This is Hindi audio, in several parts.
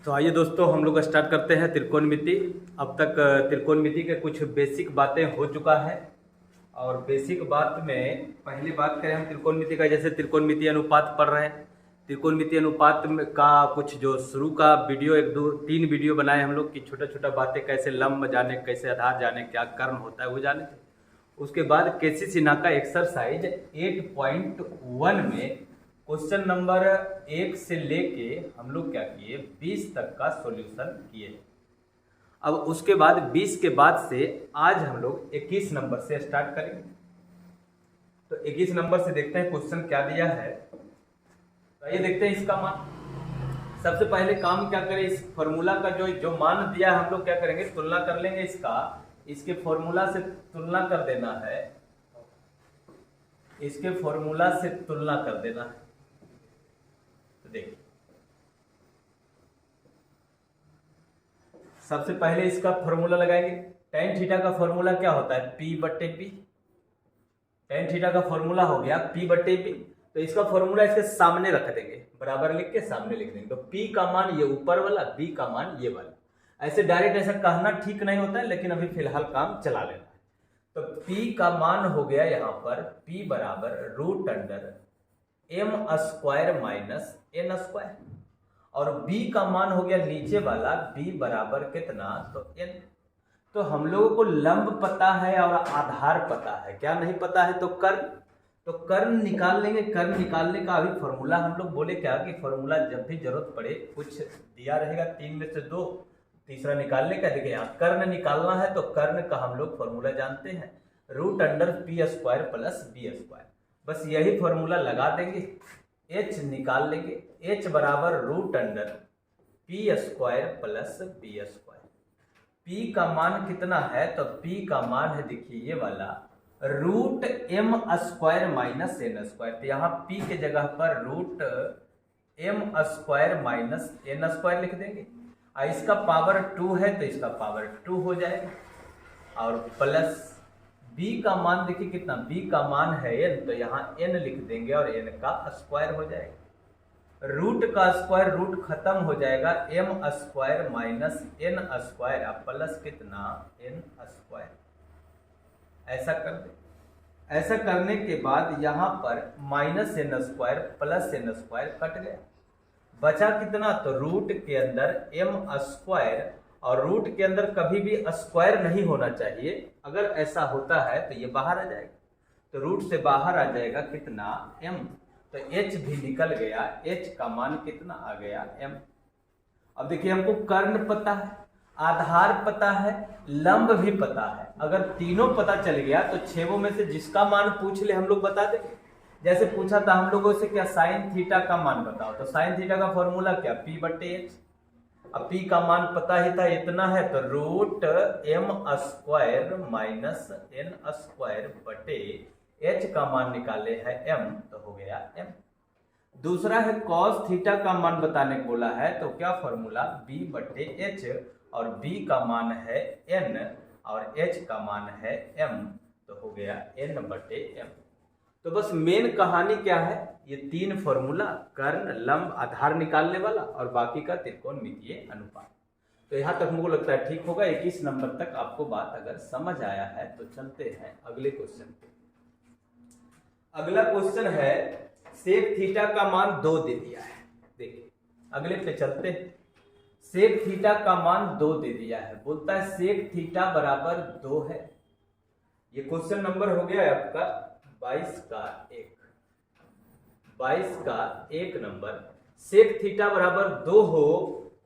तो आइए दोस्तों, हम लोग स्टार्ट करते हैं त्रिकोणमिति। अब तक त्रिकोणमिति के कुछ बेसिक बातें हो चुका है। और बेसिक बात में पहली बात करें हम त्रिकोणमिति का, जैसे त्रिकोणमिति अनुपात पढ़ रहे हैं। त्रिकोणमिति अनुपात में का कुछ जो शुरू का वीडियो, एक दो तीन वीडियो बनाए हम लोग कि छोटा छोटा बातें, कैसे लंब जाने, कैसे आधार जाने, क्या कर्ण होता है वो जाने थे। उसके बाद केसी सिन्हा का एक्सरसाइज 8.1 में क्वेश्चन नंबर 1 से लेके हम लोग क्या किए, 20 तक का सॉल्यूशन किए। अब उसके बाद 20 के बाद से आज हम लोग 21 नंबर से स्टार्ट करेंगे। तो 21 नंबर से देखते हैं क्वेश्चन क्या दिया है। तो ये देखते हैं इसका मान। सबसे पहले काम क्या करें, इस फॉर्मूला का जो मान दिया है हम लोग क्या करेंगे, तुलना कर लेंगे इसका। इसके फॉर्मूला से तुलना कर देना है, इसके फॉर्मूला से तुलना कर देना है। तो देखिए, सबसे पहले इसका फॉर्मूला लगाएंगे। tan थीटा का फॉर्मूला क्या होता है, P बट्टे P। tan थीटा का फॉर्मूला हो गया P बट्टे P। तो इसका फॉर्मूला इसके सामने रख देंगे, बराबर लिख के सामने लिख देंगे। तो P का मान ये ऊपर वाला, B का मान ये वाला। ऐसे डायरेक्ट ऐसा कहना ठीक नहीं होता है, लेकिन अभी फिलहाल काम चला लेना है। तो P का मान हो गया यहाँ पर P बराबर √m² माइनस n²। और B का मान हो गया नीचे वाला, B बराबर कितना, तो n। तो हम लोगों को लंब पता है और आधार पता है, क्या नहीं पता है, तो कर्ण। तो कर्ण निकाल लेंगे। कर्ण निकालने का अभी फॉर्मूला हम लोग बोले क्या कि फॉर्मूला जब भी जरूरत पड़े, कुछ दिया रहेगा 3 में से 2, तीसरा निकालने का। देखिए यहाँ कर्ण निकालना है, तो कर्ण का हम लोग फॉर्मूला जानते हैं, √p² प्लस b²। बस यही फॉर्मूला लगा देंगे, h निकाल लेंगे। h बराबर √p² प्लस b²। p का मान कितना है, तो p का मान है, देखिए ये वाला √m² माइनस n²। तो यहाँ p के जगह पर √m² माइनस n² लिख देंगे। और इसका पावर 2 है, तो इसका पावर 2 हो जाएगा। और प्लस b का मान देखिए कितना, b का मान है n, तो यहाँ n लिख देंगे और n का स्क्वायर हो जाएगा। रूट का स्क्वायर रूट खत्म हो जाएगा, m² माइनस n² प्लस कितना, n²। ऐसा कर दे। ऐसा करने के बाद यहाँ पर minus n² plus n² cut गया, बचा कितना, तो रूट के अंदर m²। और रूट के अंदर कभी भी स्क्वायर नहीं होना चाहिए, अगर ऐसा होता है तो ये बाहर आ जाएगा। तो रूट से बाहर आ जाएगा कितना, m। तो h भी निकल गया, h का मान कितना आ गया, m। अब देखिए हमको कर्ण पता है, आधार पता है, लंब भी पता है। अगर तीनों पता चल गया तो छेवों में से जिसका मान पूछ ले हम लोग बता देंगे। जैसे पूछा था हम लोगों से क्या, साइन थीटा का मान बताओ, तो साइन थीटा का फॉर्मूला क्या, P बट्टे H। अब P का मान पता ही था, इतना है, तो √m² माइनस n² बटे H का मान निकाले है m, तो हो गया m। दूसरा है cos थीटा का मान बताने को बोला है, तो क्या फॉर्मूला, B बटे H, और B का मान है n और H का मान है m, तो हो गया n बटे m। तो बस मेन कहानी क्या है, ये 3 फॉर्मूला, कर्ण, लंब, आधार निकालने वाला, और बाकी का त्रिकोणमितीय अनुपात। तो यहाँ तक मुझे लगता है ठीक होगा। 21 नंबर तक आपको बात अगर समझ आया है तो चलते हैं अगले क्वेश्चन पे। अगला क्वेश्चन है, सेक थीटा का मान 2 दे दिया है। देखिए अगले पे चलते हैं। सेक थीटा का मान 2 दे दिया है, बोलता है सेक थीटा बराबर 2 है। ये क्वेश्चन नंबर हो गया आपका 22 का 1 नंबर। सेक थीटा बराबर 2 हो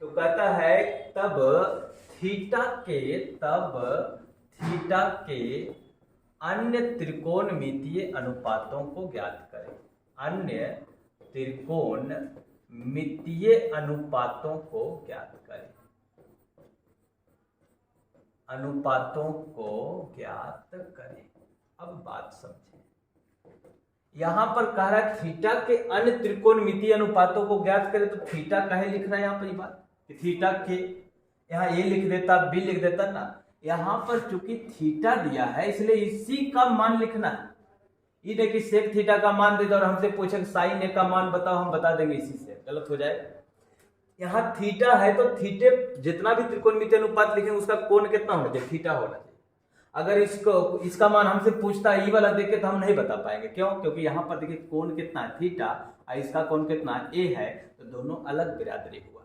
तो कहता है तब थीटा के अन्य त्रिकोणमितीय अनुपातों को ज्ञात करें। अन्य त्रिकोणमितीय अनुपातों को ज्ञात करें। अनुपातों को ज्ञात करें। अब बात समझें, यहां पर कह रहा है थीटा के अन्य त्रिकोणमितीय अनुपातों को ज्ञात करें। तो थीटा काहे लिख रहा है यहाँ पर, ये बात कि थीटा के, यहाँ ए लिख देता, बी लिख देता ना। यहाँ पर चूंकि थीटा दिया है इसलिए इसी का मान लिखना है। ये देखिए सेक थीटा का मान दे दो और हमसे पूछे साइन ए का मान बताओ, हम बता देंगे इसी से, गलत हो जाएगा। यहाँ थीटा है तो थीटे जितना भी त्रिकोणमितीय अनुपात लिखेंगे उसका कोण कितना होना चाहिए, थीटा होना चाहिए। अगर इसका मान हमसे पूछता है ई वाला देख के तो हम नहीं बता पाएंगे, क्यों? क्योंकि यहाँ पर देखिए कोण कितना है थीटा और इसका कोण कितना ए है, तो दोनों अलग बिरादरी हुआ।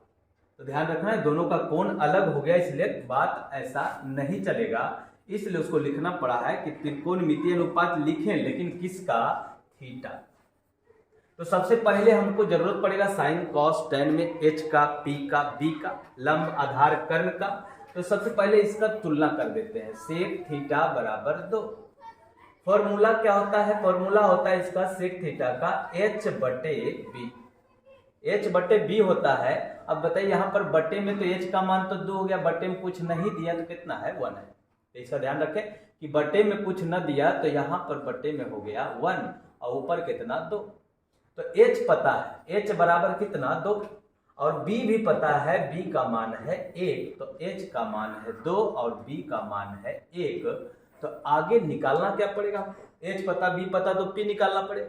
तो ध्यान रखना है दोनों का कोण अलग हो गया, इसलिए बात ऐसा नहीं चलेगा, इसलिए उसको लिखना पड़ा है कि त्रिकोणमितीय अनुपात लिखें लेकिन किसका, थीटा। तो सबसे पहले हमको जरूरत पड़ेगा साइन कॉस टेन में एच का, पी का, बी का, लंब आधार कर्ण का। तो सबसे पहले इसका तुलना कर देते हैं, सेक थीटा बराबर 2। फॉर्मूला क्या होता है, फॉर्मूला होता है इसका सेक थीटा का एच बटे बी, एच बटे बी होता है। अब बताइए यहाँ पर बटे में तो एच का मान तो 2 हो गया, बटे में कुछ नहीं दिया तो कितना है, 1 है। तो इसका ध्यान रखें कि बटे में कुछ न दिया तो यहाँ पर बटे में हो गया 1 और ऊपर कितना 2। तो h पता है, h बराबर कितना 2 और b भी पता है, b का मान है 1, तो h का मान है 2 और b का मान है 1। तो आगे निकालना क्या पड़ेगा, h पता b पता तो p निकालना पड़ेगा।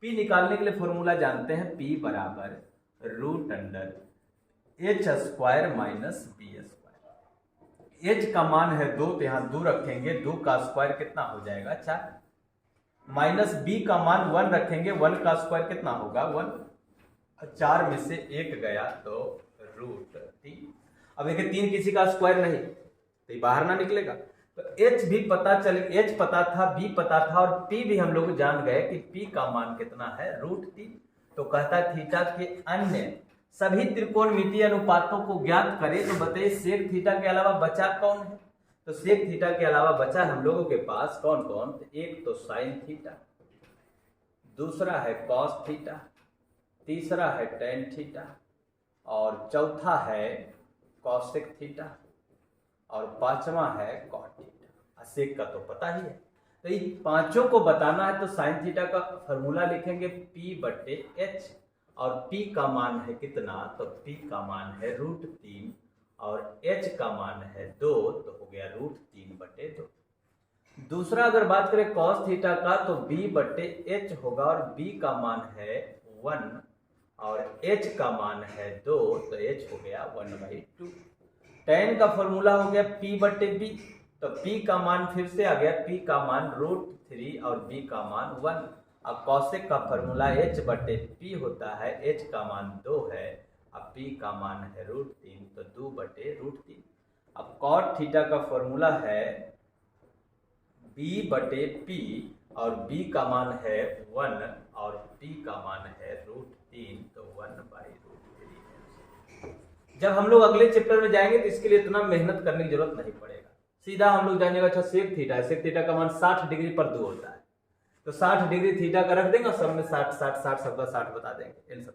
p निकालने के लिए फॉर्मूला जानते हैं, p बराबर root under h square minus b square. h का मान है 2 तो यहाँ 2 रखेंगे, 2 का स्क्वायर कितना हो जाएगा 4, माइनस b का मान 1 रखेंगे, 1 का स्क्वायर कितना होगा 1, 4 में से 1 गया तो रूट 3। अब देखिए 3 किसी का स्क्वायर नहीं तो ये बाहर ना निकलेगा, तो h भी पता चले, h पता था, b पता था और p भी हम लोग जान गए कि p का मान कितना है रूट 3। तो कहता है थीटा के अन्य सभी त्रिकोणमितीय अनुपातों को ज्ञात करें, तो बताइए सेक थीटा के अलावा बचा कौन है। तो सेक थीटा के अलावा बचा हम लोगों के पास कौन कौन, तो एक तो साइन थीटा, दूसरा है कॉस थीटा, तीसरा है टेन थीटा और चौथा है कॉसेक थीटा और पांचवा है कॉट थीटा। सेक का तो पता ही है, तो इन पांचों को बताना है तो साइन थीटा का फॉर्मूला लिखेंगे p बटे एच और p का मान है कितना, तो p का मान है रूट 3 और h का मान है 2, तो हो गया रूट 3 बटे 2। दूसरा अगर बात करें cos थीटा का तो b बटे h होगा और b का मान है 1 और h का मान है 2, तो h हो गया 1/2। tan का फॉर्मूला हो गया p बटे b, तो p का मान फिर से आ गया, p का मान रूट 3 और b का मान 1। अब cosec का फॉर्मूला h बटे p होता है, h का मान 2 है, अब p का मान है रूट 3 तो 2 बटे रूट 3। अब cot थीटा का फॉर्मूला है b बटे p और b का मान है 1 और p का मान है रूट 3 तो 1/√3। जब हम लोग अगले चैप्टर में जाएंगे तो इसके लिए इतना मेहनत करने की जरूरत नहीं पड़ेगा, सीधा हम लोग जानेगा अच्छा सेक थीटा है, सेक थीटा का मान 60 डिग्री पर 2 होता है, तो 60 डिग्री थीटा का रख देंगे और सब में 60 सबका 60 बता देंगे इन सब।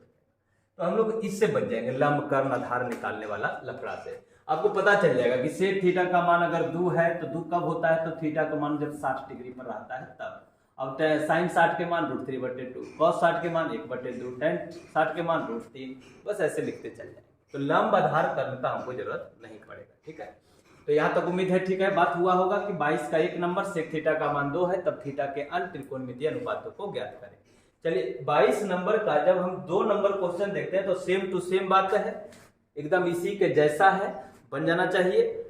तो हम लोग इससे बच जाएंगे लंब कर्ण आधार निकालने वाला लफड़ा से। आपको पता चल जाएगा कि सेक थीटा का मान अगर 2 है तो 2 कब होता है, तो थीटा का मान जब 60 डिग्री पर रहता है तब। अब साइन 60 के मान रूट 3 बटे 2, कॉस 60 के मान 1 बटे 2, टेन 60 के मान रूट 3, बस ऐसे लिखते चल जाए। तो लंब आधार करने का हमको जरूरत नहीं पड़ेगा, ठीक है। तो यहाँ तक उम्मीद है ठीक है, बात हुआ होगा कि 22 का 1 नंबर सेक थीटा का मान 2 है, तब थीटा के अन्य त्रिकोणमितीय अनुपातों को ज्ञात करें। चलिए 22 नंबर का जब हम 2 नंबर क्वेश्चन देखते हैं तो सेम टू सेम बात है, एकदम इसी के जैसा है, बन जाना चाहिए।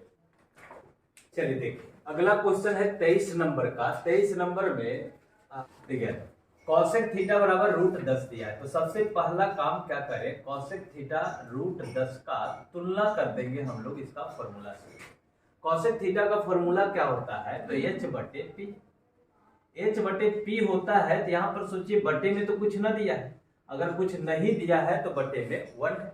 चलिए देखिए अगला क्वेश्चन है 23 नंबर का। 23 नंबर में देखिए कॉसेक थीटा बराबर रूट 10 दिया है, तो सबसे पहला काम क्या करें, कॉसेक थीटा रूट 10 का तुलना कर देंगे हम लोग इसका फॉर्मूला से। कॉसेक थीटा का फॉर्मूला क्या होता है, तो h बटे पी, h बटे पी होता है। तो यहाँ पर सोचिए बटे में तो कुछ ना दिया है, अगर कुछ नहीं दिया है तो बटे में 1 है।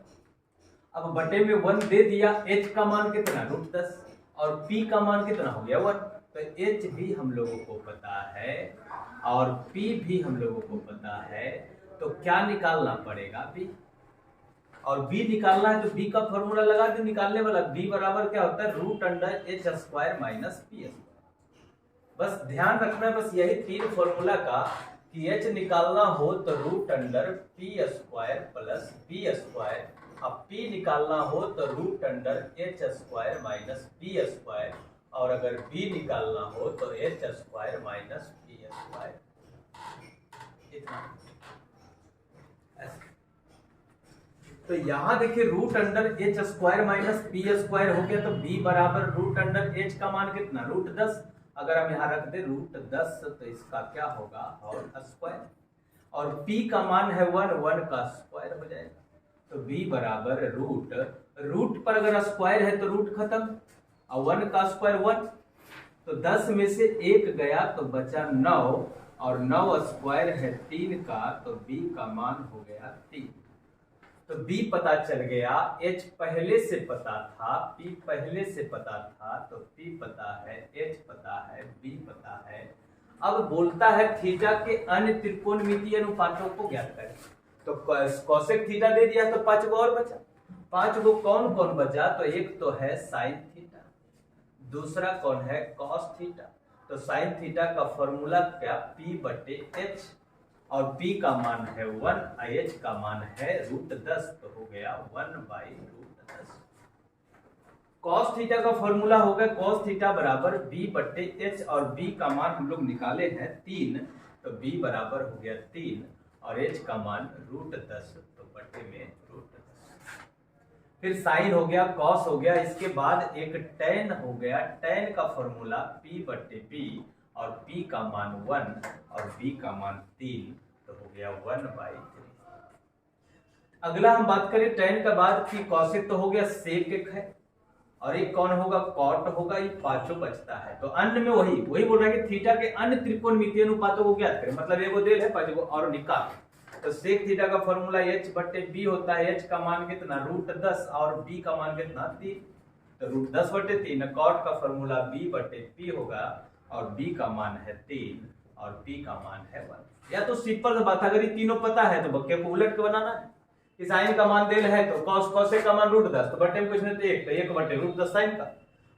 अब बटे में 1 दे दिया, h का मान कितना रूट 10 और p का मान कितना हो गया 1, तो h भी हम लोगों को पता है और p भी हम लोगों को पता है, तो क्या निकालना पड़ेगा b, और b निकालना है तो b का फॉर्मूला लगा दे निकालने वाला, b बराबर क्या होता है root under h square minus P square. बस ध्यान रखना है बस यही 3 फॉर्मूला का कि h निकालना हो तो root under P square plus B square, अब p निकालना हो तो root under h square minus P square, और अगर b निकालना हो तो h square minus P square. इतना तो यहाँ देखिए root under H square minus P square हो गया, तो बी बराबर रूट अंडर एच का मान कितना, रूट 10। अगर हम यहाँ रख दे रूट 10 तो इसका क्या होगा, होल स्क्वायर, और p का मान है 1, 1 का स्क्वायर हो जाएगा। तो b बराबर रूट पर अगर स्क्वायर है तो रूट खत्म, और 1 का स्क्वायर 1, तो 10 में से 1 गया तो बचा 9, और 9 स्क्वायर है 3 का, तो b का मान हो गया 3। तो b पता चल गया, h पहले से पता था, p पहले से पता था, तो p पता है, h पता है, b पता है। अब बोलता है थीटा के अन्य त्रिकोणमितीय अनुपातों को ज्ञात करें। तो कोसेक थीटा दे दिया, तो 5 गो और बचा। 5 गो कौन कौन बचा, तो एक तो है साइन थीटा, दूसरा कौन है, कॉस थीटा। तो साइन थीटा का फॉर्मूला क्या, p बटे h, और p का मान है 1, h का मान है रूट 10, तो हो गया 1/√10। कॉस थीटा का फॉर्मूला हो गया कॉस थीटा बराबर b बटे h, और b का मान हम लोग निकाले हैं 3, तो b बराबर हो गया 3, और h का मान रूट 10, तो बटे में रूट 10। फिर साइन हो गया, कॉस हो गया, इसके बाद एक टेन हो गया। टेन का फॉर्मूला p बटे b, और p का मान 1 और b का मान 3, तो हो गया 1/3। अगला हम बात करें टेन का बाद की कॉसेक, तो हो गया सेक एक है, और एक कौन होगा, कॉट होगा। ये पांचों बचता है। तो अन्य में वही बोल रहा है कि थीटा के अन्य त्रिकोणमितीय अनुपातों को ज्ञात करें, मतलब एगो देल है 5 गो और निकाल। तो सेक थीटा का फॉर्मूला h बटे b होता है, h का मान कितना, रूट 10, और b का मान कितना, 3, तो रूट 10 बटे 3। कॉट का फॉर्मूला b बटे p होगा, और b का मान है 3, और p का मान है 1। या तो सिंपल बात, अगर ये तीनों पता है तो बक्के को उलट के बनाना है। कि साइन का मान देल है तो कॉसेक का मान रूट 10, तो बटे में कुछ नहीं तो 1, तो 1 बटे रूट 10 साइन का।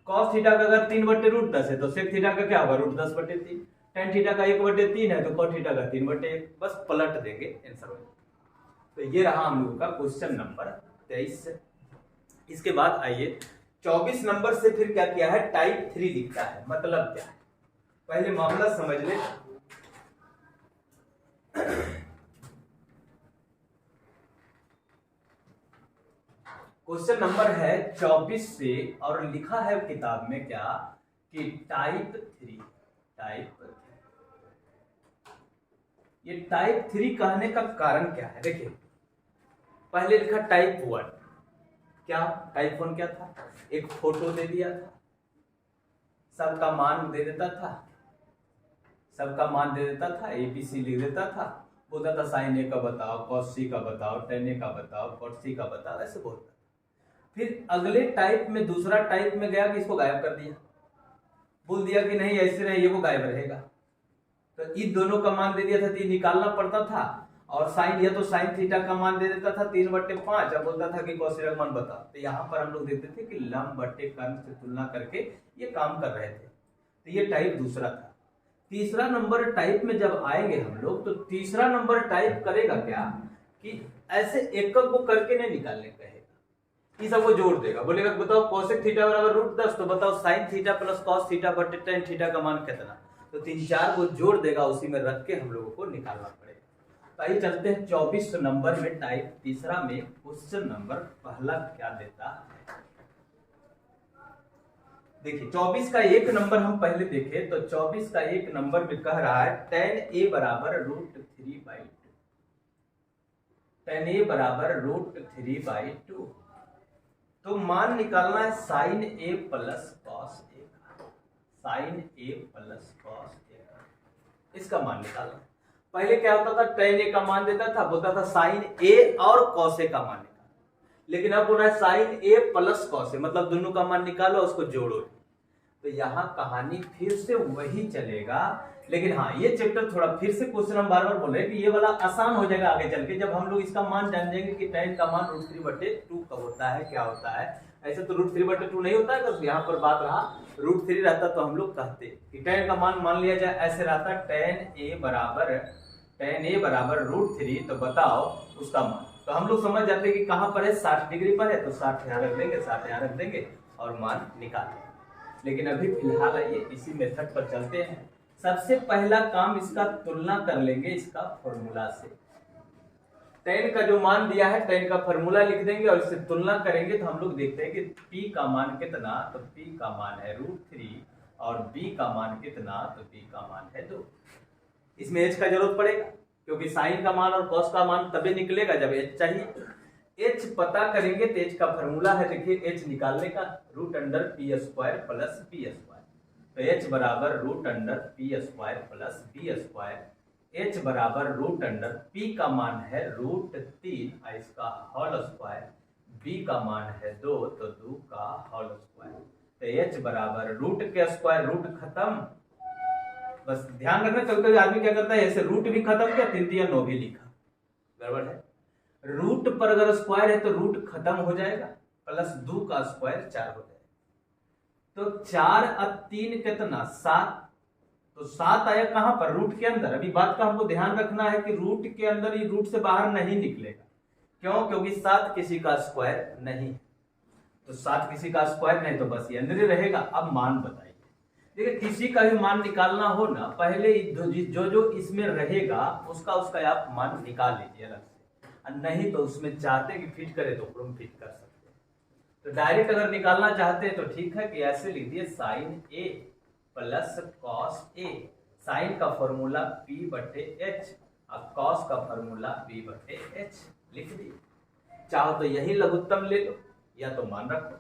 कॉस थीटा का अगर 3 बटे रूट 10 है, तो सेक थीटा का क्या होगा, रूट 10 बटे 3। टेन थीटा का 1 बटे 3 है, तो कॉट थीटा का 3 बटे 1, बस पलट देंगे आंसर में। तो ये रहा हम लोगों का क्वेश्चन नंबर 23। इसके बाद आइए 24 नंबर से फिर क्या किया है, टाइप 3 लिखता है। मतलब क्या है, पहले मामला समझ ले। क्वेश्चन नंबर है 24 से, और लिखा है किताब में क्या, कि टाइप 3। ये टाइप 3 कहने का कारण क्या है, देखिए पहले लिखा टाइप 1। क्या टाइप 1 क्या था, एक फोटो दे दिया था, सबका मान दे देता था, ABC लिख देता था, बोलता था साइन ए का बताओ, कॉस सी का बताओ, टेन ए का बताओ, कॉट सी का बताओ, ऐसे बोलता। फिर अगले टाइप में, दूसरा टाइप में गया कि इसको गायब कर दिया, बोल दिया कि नहीं ऐसे नहीं, ये वो गायब रहेगा। तो इन दोनों का मान दे दिया था, तो निकालना पड़ता था। और साइन, या तो साइन थीटा का मान दे देता था 3/5, अब बोलता था कि कॉस थीटा का मान बताओ। तो यहाँ पर हम लोग देखते थे कि लंब बटे कर्ण से तुलना करके ये काम कर रहे थे। तो ये टाइप दूसरा था। तीसरा नंबर टाइप में जब आएंगे हम लोग, तो तीसरा नंबर टाइप करेगा क्या, कि ऐसे एक को करके नहीं निकालने कहेगा, इस सबको जोड़ देगा। बोलेगा बताओ कोसेक थीटा बराबर रूट 10, तो बताओ sine theta plus cos theta बटे टेन थीटा का मान कितना, तो 3-4 को जोड़ देगा, उसी में रख के हम लोगों को निकालना पड़ेगा। तो आइए चलते हैं 24 नंबर में, टाइप तीसरा में क्वेश्चन नंबर पहला क्या देता है। देखिए 24 का एक नंबर हम पहले देखें, तो 24 का एक नंबर में कह रहा है tan a बराबर √3/2। tan a बराबर √3/2। तो मान निकालना है sine a plus cos a का, sine a plus cos a का, इसका मान निकालना। पहले क्या होता था, tan a का मान देता था, बोलता था साइन a और कॉस a का मान निकालो। लेकिन अब बोल रहा है sine a plus cos a, मतलब दोनों का मान निकालो, उसको जोड़ो। तो यहाँ कहानी फिर से वही चलेगा, लेकिन हाँ ये चैप्टर थोड़ा फिर से क्वेश्चन हम बार बार बोल रहे हैं कि ये वाला आसान हो जाएगा आगे चल के, जब हम लोग इसका मान जान जाएंगे कि tan का मान √3/2 कब होता है, क्या होता है। ऐसे तो √3/2 नहीं होता है, अगर यहाँ पर बात रहा √3 रहता तो हम लोग कहते कि tan का मान लिया जाए, ऐसे रहता tan a बराबर √3, तो बताओ उसका मान। तो हम लोग समझ जाते हैं कि कहाँ पर है, 60 डिग्री पर है, तो 60 यहाँ रख देंगे, 60 यहाँ रख देंगे और मान निकाल देंगे। लेकिन अभी फिलहाल आइए इसी मेथड पर चलते हैं। सबसे पहला काम इसका तुलना कर लेंगे इसका फॉर्मूला से। tan का जो मान दिया है tan का फॉर्मूला लिख देंगे और इससे तुलना करेंगे तो हम लोग देखते हैं कि p का मान कितना, तो p का मान है √3 और b का मान कितना, तो b का मान है 2। इसमें h का जरूरत पड़ेगा क्योंकि साइन का मान और cos का मान तभी निकलेगा जब h चाहिए। h पता करेंगे तो h का फॉर्मूला है, देखिए h निकालने का √p² प्लस p²। तो h बराबर √p² प्लस p²। h बराबर √p का मान है √3 इसका होल स्क्वायर, b का मान है 2 तो 2 का होल स्क्वायर। तो h बराबर रूट के स्क्वायर, रूट खत्म। बस ध्यान रखना, कभी कभी आदमी क्या करता है ऐसे रूट भी खत्म किया 3 या 9 भी लिखा, गड़बड़ है। रूट पर अगर स्क्वायर है तो रूट खत्म हो जाएगा, प्लस 2 का स्क्वायर 4 हो जाएगा। तो 4 और 3 कितना 7, तो 7 आया कहां पर, रूट के अंदर। अभी बात का हमको ध्यान रखना है कि रूट के अंदर ही रूट से बाहर नहीं निकलेगा। क्यों? क्योंकि 7 किसी का स्क्वायर नहीं, तो 7 किसी का स्क्वायर नहीं, तो बस ये अंदर ही रहेगा। अब मान बताइए, देखिए किसी का भी मान निकालना हो ना, पहले जो जो इसमें रहेगा उसका आप मान निकाल लीजिए अलग से, नहीं तो उसमें चाहते कि फिट करे तो ऊपर फिट कर सकते हैं। तो डायरेक्ट अगर निकालना चाहते हैं तो ठीक है कि ऐसे लिख दिए sin a plus cos a। Sine का फॉर्मूला p/h और cos का फॉर्मूला p/h लिख दिए। चाहो तो यही लघुत्तम ले लो या तो मान रखो।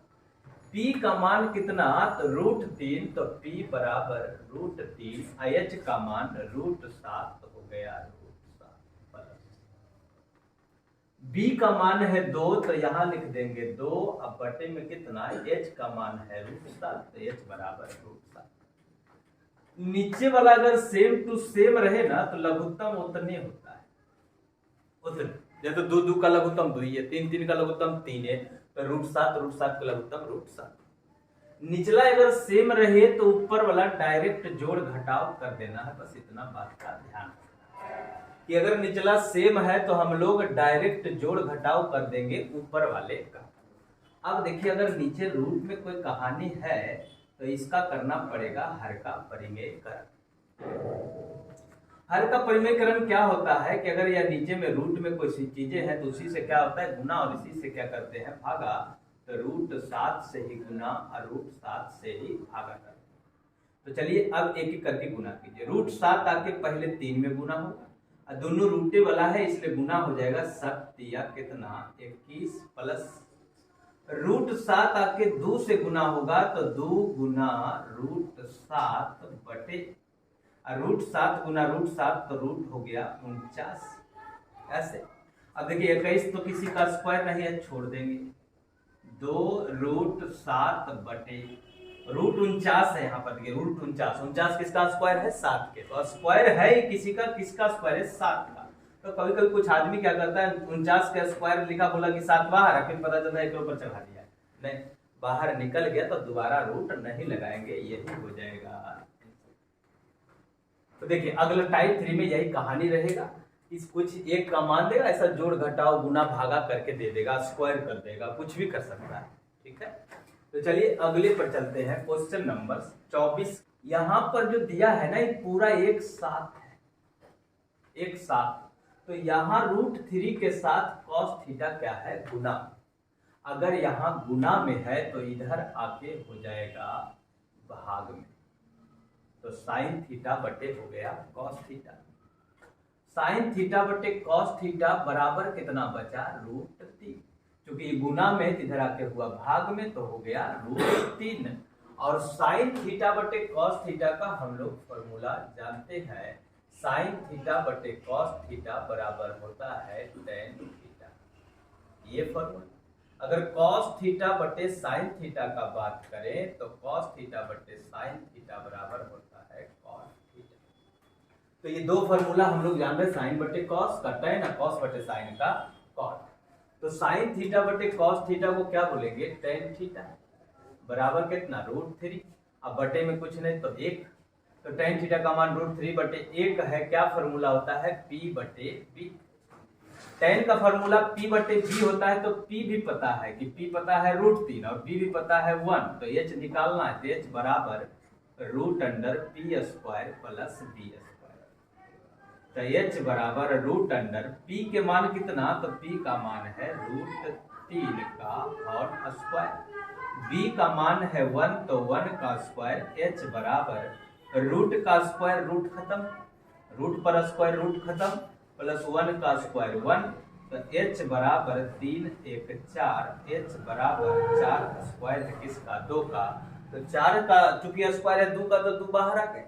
p का मान कितना, तो √3, तो p बराबर √3, h का मान √7 हो गया √7 प्लस b का मान है 2, तो यहां लिख देंगे 2, अब बटे में कितना, h का मान है √7 तो h बराबर √7। नीचे वाला अगर सेम टू सेम रहे ना तो लघुत्तम उतने होता है, उतने। जैसे 2 का लघुत्तम 2 है, 3 का लघुत्तम 3 है, तो √7 का लघुत्तम √7। निचला अगर सेम रहे तो ऊपर वाला डायरेक्ट जोड़ घटाव कर देना है, बस इतना बात का ध्यान कि अगर निचला सेम है तो हम लोग डायरेक्ट जोड़ घटाव कर देंगे ऊपर वाले का। अब देखिए अगर नीचे रूट में कोई कहानी है तो इसका करना पड़ेगा हर का परिमेयकरण। हर का परिमेयकरण क्या होता है कि अगर यह नीचे में रूट में कोई सी चीजें हैं तो उसी से क्या होता है गुना, और इसी से क्या करते हैं भागा। तो √7 से ही गुना और √7 से ही भागा करते हैं। तो चलिए अब एक एक करके गुना कीजिए। √7 आके पहले 3 में गुना होगा और दोनों रूटे वाला है इसलिए गुना हो जाएगा 7 या कितना 21 प्लस √7 आके 2 से गुना होगा तो 2 गुना √7 बटे √7 गुना √7 तो रूट हो गया 49 ऐसे। अब देखिए 21 तो किसी का स्क्वायर नहीं है, छोड़ देंगे। 2 √7 बटे √49 है यहाँ पर, देखिए √49 किसका स्क्वायर है 7 के, तो स्क्वायर है ही किसी का, किसका स्क्वायर है 7 का। तो कभी कभी कुछ आदमी क्या करता है 49 का स्क्वायर लिखा, बोला कि 7 बाहर, फिर पता चलता है 1 ऊपर चढ़ा दिया, नहीं बाहर निकल गया तो दोबारा रूट नहीं लगाएंगे, यही हो जाएगा। तो देखिए अगला टाइप 3 में यही कहानी रहेगा, इस कुछ एक का मान देगा, ऐसा जोड़ घटाव गुना भागा करके दे देगा, स्क्वायर कर देगा, कुछ भी कर सकता है, ठीक है। तो चलिए अगले पर चलते हैं, क्वेश्चन नंबर 24। यहाँ पर जो दिया है ना ये पूरा एक साथ है, एक साथ। तो यहाँ √3 के साथ cos थीटा क्या है गुना। अगर यहाँ गुना में है तो इधर आके हो जाएगा भाग में, तो sin थीटा बटे हो गया cos थीटा। sin थीटा बटे cos थीटा बराबर कितना बचा √3, क्योंकि गुना में इधर आके हुआ भाग में तो हो गया √3। और sin थीटा बटे cos थीटा का हम लोग फॉर्मूला जानते हैं, sin थीटा बटे cos थीटा बराबर होता है tan थीटा, ये फॉर्मूला। अगर cos थीटा बटे sin थीटा का बात करें तो cos थीटा बटे sin थीटा बराबर होता है cos थीटा। तो ये दो फॉर्मूला हम लोग जान रहे, sin बटे cos का tan और cos बटे sin का cos। तो sin थीटा बटे cos थीटा को क्या बोलेंगे tan थीटा बराबर कितना √3। अब बटे में कुछ नहीं तो 1, तो tan थीटा का मान √3 बटे 1 है। क्या फॉर्मूला होता है p बटे b। tan का फॉर्मूला p बटे b होता है, तो p भी पता है कि p पता है √3 और b भी पता है 1, तो h निकालना है, तो h बराबर √p² प्लस b²। तो h बराबर रूट अंडर p के मान कितना, तो p का मान है √3 का होल स्क्वायर, b का मान है 1 तो 1 का स्क्वायर, h बराबर रूट का स्क्वायर रूट खत्म, रूट पर स्क्वायर रूट खत्म, प्लस 1 का स्क्वायर 1, तो h बराबर 3 1 4, h बराबर 4 स्क्वायर है किसका, 2 का, तो 4 का चूंकि स्क्वायर है 2 का तो 2 बाहर आ गए।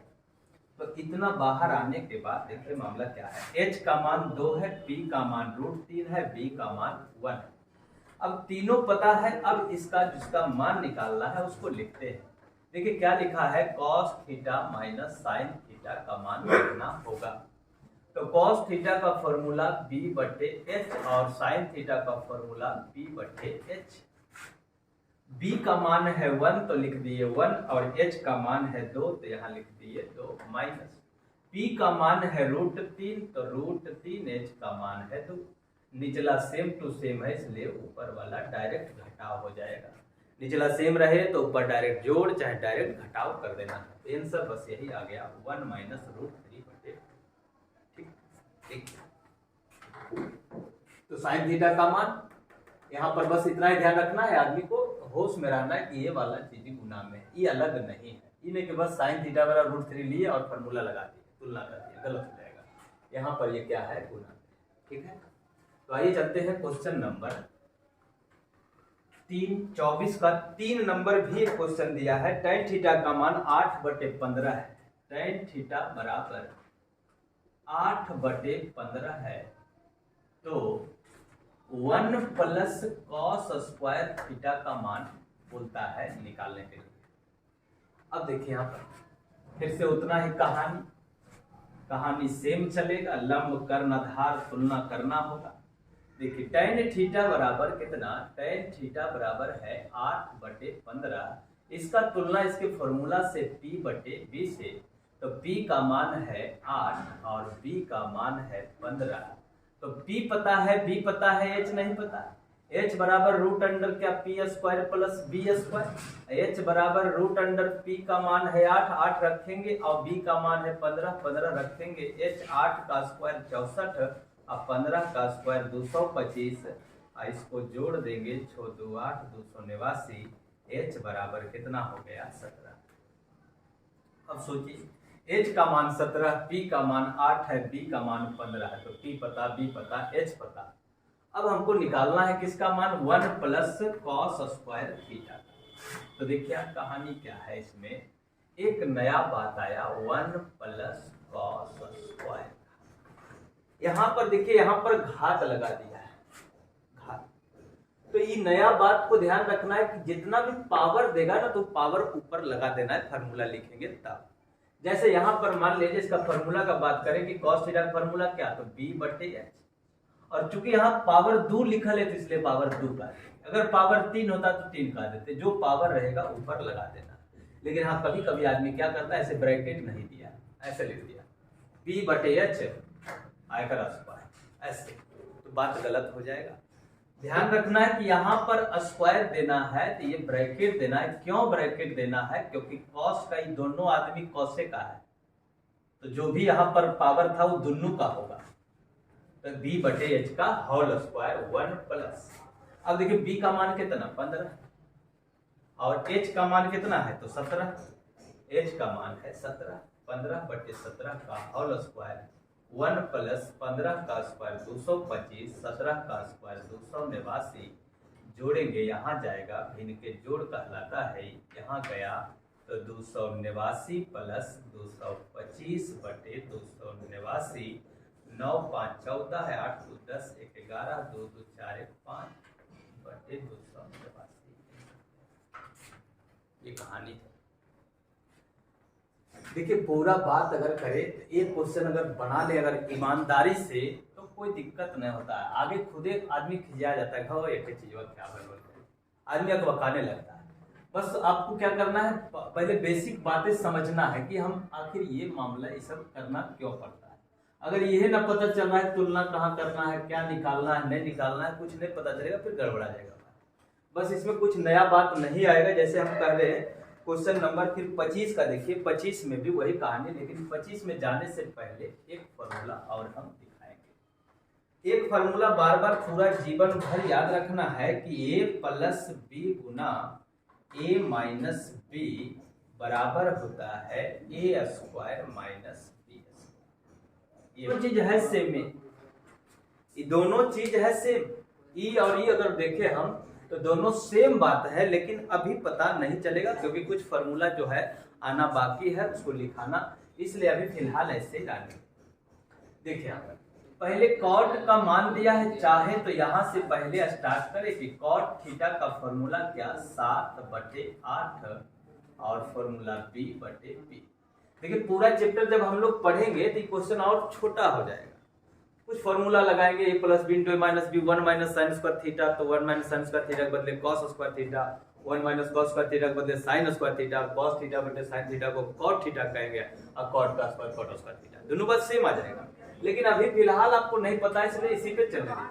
तो इतना बाहर आने के बाद देखिए मामला क्या है, h का मान 2 है, p का मान √3 है, b का मान 1 है। अब तीनों पता है, अब इसका जिसका मान निकालना है उसको लिखते हैं। देखिए क्या लिखा है, cos theta minus sine theta का मान कितना होगा। तो cos थीटा का फॉर्मूला b/h और साइन थीटा का फॉर्मूला b/h। b का मान है 1 तो लिख दिए 1, और h का मान है 2 तो यहाँ लिख दिए 2, माइनस p का मान है √3 तो √3, h का मान है 2। निचला सेम टू सेम है इसलिए ऊपर वाला डायरेक्ट घटाव हो जाएगा। निचला सेम रहे तो ऊपर डायरेक्ट जोड़ चाहे डायरेक्ट घटाव कर देना है। आंसर बस यही आ गया 1 माइनस √3/2। ठीक, तो साइन थीटा का मान यहाँ पर बस इतना ही ध्यान रखना है, आदमी को होश में रहना है कि ये वाला चीज गुना में, ये अलग नहीं है। ये नहीं कि बस साइन थीटा बराबर √3 लिए और फॉर्मूला लगा दिए, तुलना कर दिए, गलत हो जाएगा। यहाँ पर ये क्या है, गुना। ठीक है, तो आइए चलते हैं क्वेश्चन नंबर 24 का 3 नंबर भी एक क्वेश्चन दिया है। tan थीटा का मान 8/15 है, tan थीटा बराबर 8/15 है, तो 1 प्लस cos स्क्वायर थीटा का मान बोलता है निकालने के लिए। अब देखिए यहाँ पर फिर से उतना ही कहानी सेम चलेगा, लंब कर्ण आधार तुलना करना होगा। देखिए tan थीटा बराबर कितना, tan थीटा बराबर है 8/15, इसका तुलना इसके फॉर्मूला से p/b से, तो p का मान है 8 और b का मान है 15। तो p पता है, b पता है, h नहीं पता। h बराबर रूट अंडर क्या, p square plus b square, h बराबर रूट अंडर p का मान है 8, 8 रखेंगे और b का मान है 15, 15 रखेंगे, h 8 का स्क्वायर 64 और 15 का स्क्वायर 225, इसको जोड़ देंगे 6 2 8 289, h बराबर कितना हो गया 17। अब सोचिए h का मान 17, p का मान 8 है, b का मान 15 है, तो p पता, b पता, h पता। अब हमको निकालना है किसका मान, 1 प्लस cos स्क्वायर थीटा। तो देखिए कहानी क्या है, इसमें एक नया बात आया, 1 प्लस cos स्क्वायर। यहाँ पर देखिए, यहाँ पर घात लगा दिया है, घात। तो ये नया बात को ध्यान रखना है कि जितना भी पावर देगा ना तो पावर ऊपर लगा देना है, फार्मूला लिखेंगे तब। जैसे यहाँ पर मान लीजिए इसका फार्मूला का बात करें कि cos थीटा का फार्मूला क्या, तो b/h, और चूंकि यहाँ पावर 2 लिखा है तो इसलिए पावर 2 का, अगर पावर 3 होता तो 3 का देते, जो पावर रहेगा ऊपर लगा देना। लेकिन हाँ कभी कभी आदमी क्या करता है, ऐसे ब्रैकेट नहीं दिया, ऐसे लिख दिया b/h आयकर स्क्वायर, ऐसे तो बात गलत हो जाएगा। ध्यान रखना है कि यहाँ पर स्क्वायर देना है तो ये ब्रैकेट देना है। क्यों ब्रैकेट देना है, क्योंकि कॉस का ये दोनों आदमी कॉसे का है, तो जो भी यहाँ पर पावर था वो दोनों का होगा, तो b/h का होल स्क्वायर 1 प्लस। अब देखिए b का मान कितना 15 और h का मान कितना है तो 17, h का मान है 17, 15/17 का होल स्क्वायर 1 प्लस 15 का स्क्वायर 225, 17 का स्क्वायर 289, जोड़ेंगे यहाँ जाएगा, भिन्न के जोड़ कहलाता है, यहाँ गया तो 289 प्लस 225/289, 9 5 14 है, 8 2 10 1 11, 2 2 4 1 5/289। ये कहानी है। देखिए पूरा बात अगर करे तो एक क्वेश्चन अगर बना ले अगर ईमानदारी से तो कोई दिक्कत नहीं होता है। आगे खुदे आदमी खिंचा जाता है, घो एक चीज क्या बनोगे, आदमी अकबकाने लगता है। बस आपको क्या करना है, पहले बेसिक बातें समझना है कि हम आखिर ये मामला ये सब करना क्यों पड़ता है। अगर यह ना पता चल रहा है तुलना कहाँ करना है, क्या निकालना है, नहीं निकालना है, कुछ नहीं पता चलेगा, फिर गड़बड़ा जाएगा। बस इसमें कुछ नया बात नहीं आएगा। जैसे हम कह रहे हैं क्वेश्चन नंबर फिर 25 का देखिए। 25 में भी वही कहानी, लेकिन 25 में जाने से पहले एक फॉर्मूला और हम दिखाएंगे। एक फॉर्मूला बार बार पूरा जीवन भर याद रखना है कि a प्लस बी गुना a माइनस बी बराबर होता है a square minus B square. ये चीज है सेम में, ये दोनों चीज है सेम। ई और ई अगर देखें हम तो दोनों सेम बात है, लेकिन अभी पता नहीं चलेगा क्योंकि कुछ फॉर्मूला जो है आना बाकी है, उसको लिखाना, इसलिए अभी फिलहाल ऐसे ही डालेंगे। देखिए यहाँ पर पहले कॉट का मान दिया है, चाहे तो यहाँ से पहले स्टार्ट करें कि कॉट थीटा का फॉर्मूला क्या 7/8 और फॉर्मूला b/p। देखिए पूरा चैप्टर जब हम लोग पढ़ेंगे तो क्वेश्चन और छोटा हो जाएगा। कुछ फॉर्मूला लगाएंगे a plus B into minus B 1 minus sine square theta, तो 1 माइनस साइन स्क्वायर थीटा के बदले cos square theta, 1 minus cos square theta के बदले sine square theta, cos theta बटे साइन थीटा को कॉट थीटा कहेंगे और कॉट का स्क्वायर कॉट स्क्वायर थीटा, दोनों बात सेम आ जाएगा। लेकिन अभी फिलहाल आपको नहीं पता, इसलिए इसी पे चल रही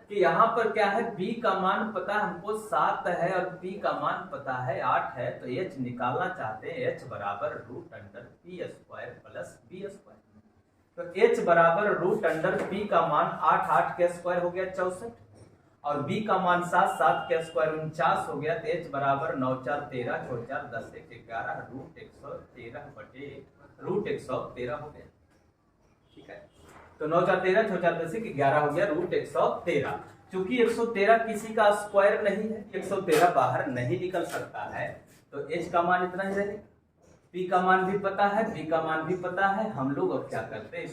कि यहाँ पर क्या है, b का मान पता है हमको 7 है और p का मान पता है 8 है, तो h निकालना चाहते हैं, h बराबर √p square plus b square. तो h बराबर √p का मान 8 के स्क्वायर हो गया 64 और b का मान 7 के स्क्वायर 49 हो गया, तो h बराबर 9 4 13 4 4 10 1 11 √113 बटे √113 हो गया। ठीक है, तो 9 4 13 4 4 10 1 11 हो गया √113। चूंकि 113 किसी का स्क्वायर नहीं है, 113 बाहर नहीं निकल सकता है, तो h का मान इतना ही रहेगा। p का मान भी पता है, b का मान भी पता है। हम लोग अब क्या करते हैं,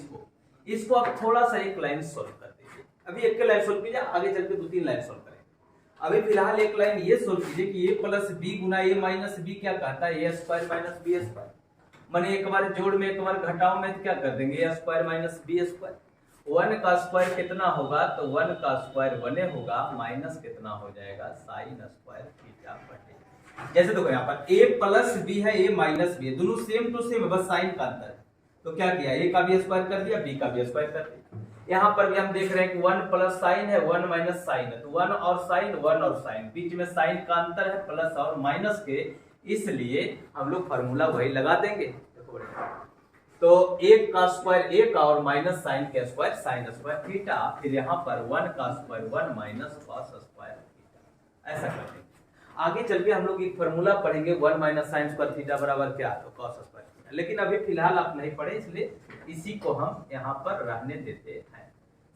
इसको अब थोड़ा सा एक लाइन सोल्व कर दीजिए। अभी एक लाइन सोल्व कीजिए, आगे चल के 2-3 लाइन सोल्व करेंगे। अभी फिलहाल एक लाइन ये सोल्व कीजिए कि a प्लस बी गुना a माइनस बी क्या कहता है, a square minus B square. माने एक बार जोड़ में एक बार घटाओ में तो क्या कर देंगे, a square minus B square. 1 का स्क्वायर कितना होगा, तो 1 का स्क्वायर 1 होगा, माइनस कितना हो जाएगा साइन स्क्वायर थीटा बटे। जैसे देखो यहाँ पर a प्लस बी है, a माइनस बी है, दोनों सेम टू सेम है, बस साइन का अंतर है। तो क्या किया, a का भी स्क्वायर कर दिया, b का भी स्क्वायर कर दिया। यहाँ पर भी हम देख रहे हैं कि 1 प्लस साइन है, 1 माइनस साइन है, तो 1 और साइन 1 और साइन, बीच में साइन का अंतर है प्लस और माइनस के, इसलिए हम लोग फॉर्मूला वही लगा देंगे। तो 1 का स्क्वायर 1 और माइनस साइन के स्क्वायर साइन स्क्वायर थीटा, फिर यहाँ पर 1 का square 1 minus cos square theta, ऐसा कर देंगे। आगे चल के हम लोग एक फॉर्मूला पढ़ेंगे 1 माइनस साइन स्क्वायर थीटा बराबर क्या, तो कॉस स्क्वायर थीटा। लेकिन अभी फिलहाल आप नहीं पढ़े, इसलिए इसी को हम यहाँ पर रहने देते हैं।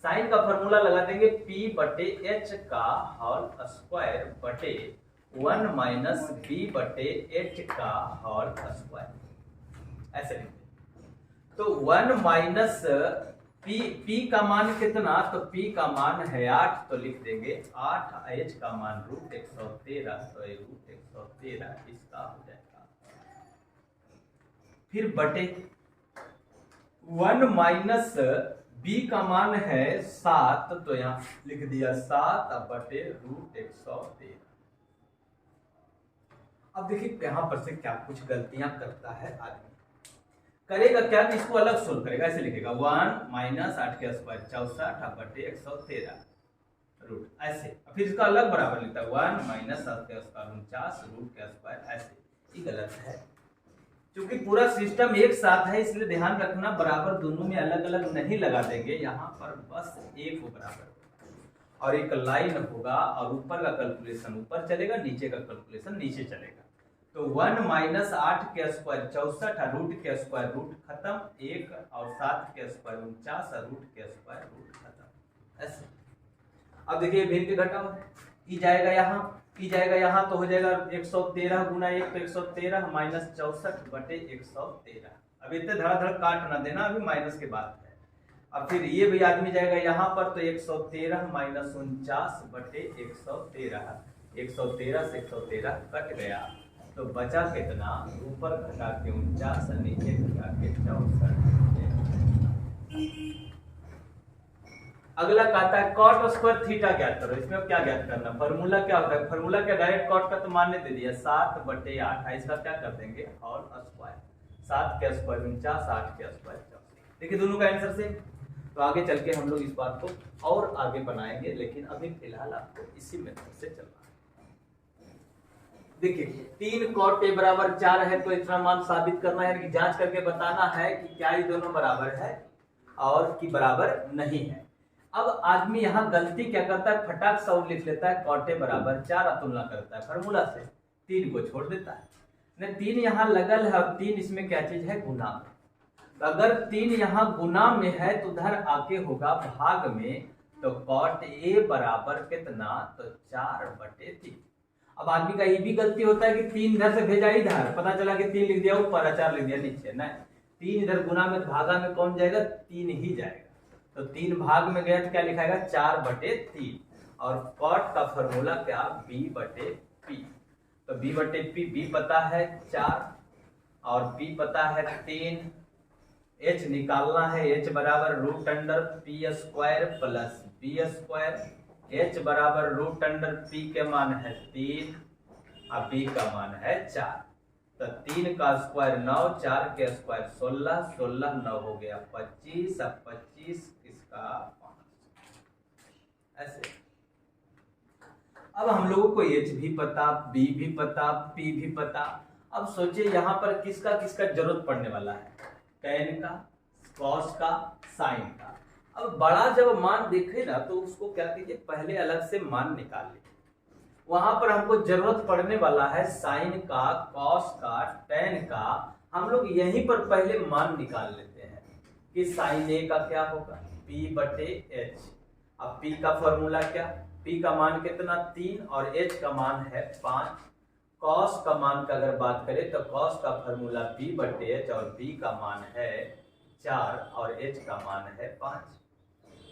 साइन का फॉर्मूला लगा देंगे p/h का होल स्क्वायर बटे 1 माइनस b/h का होल स्क्वायर, ऐसे लिखते हैं। तो 1 माइनस p का मान कितना, तो p का मान है 8, तो लिख देंगे 8, h का मान √113, तो √113 इसका हो जाएगा। फिर बटे 1 माइनस b का मान है 7, तो यहाँ लिख दिया 7 बटे √113। अब देखिए यहाँ पर से क्या कुछ गलतियां करता है आदमी, करेगा क्या कि इसको अलग सोल्व करेगा, ऐसे लिखेगा 1 माइनस 8 के स्क्वायर 64 बटे 113 रूट, ऐसे। फिर इसका अलग बराबर लिखता है 1 माइनस 7 के स्क्वायर 49 रूट के स्क्वायर, ऐसे। ये गलत है, क्योंकि पूरा सिस्टम एक साथ है, इसलिए ध्यान रखना बराबर दोनों में अलग अलग नहीं लगा देंगे, यहाँ पर बस एक को बराबर और एक लाइन होगा और ऊपर का कैलकुलेशन ऊपर चलेगा, नीचे का कैलकुलेशन नीचे चलेगा। तो 1 माइनस 8 के स्क्वायर 64 रूट के स्क्वायर रूट खत्म, 1 और 7 के स्क्वायर 49 रूट के स्क्वायर रूट खत्म, ऐसे। अब देखिए भिन्न के घटाओ, ई जाएगा यहाँ तो हो जाएगा 113 गुना 1, तो 113 माइनस 64 बटे 113। अब इतने धड़ाधड़ काट ना देना, अभी माइनस के बाद है। अब फिर ये भी आदमी जाएगा यहाँ पर, तो 113 माइनस 49 बटे 113, 113 से 113 कट गया, तो बचा कितना, ऊपर घटा के 49 नीचे घटा के 64। अगला कहता है कॉट स्क्वायर थीटा ज्ञात करो। इसमें क्या ज्ञात करना, फॉर्मूला क्या होता है, फॉर्मूला क्या, डायरेक्ट कॉट का तो मानने दे दिया 7/8, इसका क्या कर देंगे होल स्क्वायर, 7 के स्क्वायर 49, 8 के स्क्वायर 64। देखिए दोनों का आंसर सेम। तो आगे चल के हम लोग इस बात को और आगे बनाएंगे, लेकिन अभी फिलहाल आपको इसी मेथड से चलना है। देखिए 3 cot A बराबर 4 है तो इतना मान साबित करना है कि जांच करके बताना है कि क्या ये दोनों बराबर है और कि बराबर नहीं है। अब आदमी यहाँ गलती क्या करता है, फटाक से और लिख लेता है cot A बराबर 4 तुलना करता है फार्मूला से, 3 को छोड़ देता है। नहीं 3 यहाँ लगल है और 3 इसमें क्या चीज है, गुना में। अगर 3 यहाँ गुना में है तो उधर आके होगा भाग में, तो cot A बराबर कितना, तो 4/3। अब आदमी का ये भी गलती होता है कि 3 इधर से भेजा इधर, पता चला कि 3 लिख दिया ऊपर, 4 लिख दिया नीचे। नहीं, 3 इधर गुना में भागा में कौन जाएगा, 3 ही जाएगा। तो 3 भाग में गया तो क्या लिखाएगा, 4/3। और cot का फॉर्मूला क्या, B/P। तो B/P, B पता है 4 और P पता है 3। H निकालना है, H बराबर √P² प्लस B²। H बराबर √P के मान है 3 और B का मान है 4। तो 3 का स्क्वायर 9, 4 के स्क्वायर 16, 16 9 हो गया 25, अब 25 इसका 5। ऐसे अब हम लोगों को H भी पता, B भी पता, P भी पता। अब सोचिए यहाँ पर किसका किसका जरूरत पड़ने वाला है, tan का, cos का, sin का। अब बड़ा जब मान देखे ना तो उसको क्या कीजिए, पहले अलग से मान निकाल लीजिए। वहां पर हमको जरूरत पड़ने वाला है साइन का, कॉस का, टेन का। हम लोग यहीं पर पहले मान निकाल लेते हैं कि साइन ए का क्या होगा, P/H। अब P का फॉर्मूला क्या, P का मान कितना 3 और H का मान है 5। कॉस का मान का अगर बात करें तो कॉस का फॉर्मूला P/H और B का मान है 4 और H का मान है 5।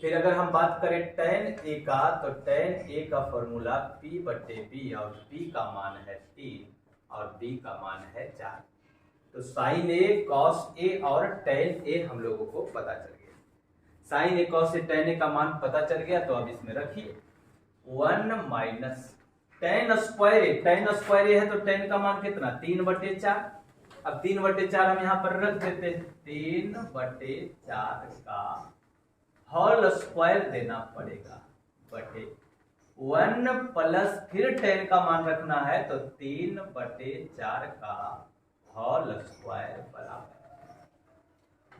फिर अगर हम बात करें tan A का, तो tan A का फॉर्मूला P/B और P का मान है 3 और B का मान है 4। तो sin A, cos A और tan A हम लोगों को पता चल गया। sin A, cos A, tan A का मान पता चल गया तो अब इसमें रखिए 1 minus tan square A। tan square A है तो tan का मान कितना, 3/4। अब 3/4 हम यहाँ पर रख देते हैं, 3/4 का होल स्क्वायर देना पड़ेगा बटे 1 प्लस फिर tan का मान रखना है तो 3/4 का होल स्क्वायर बराबर।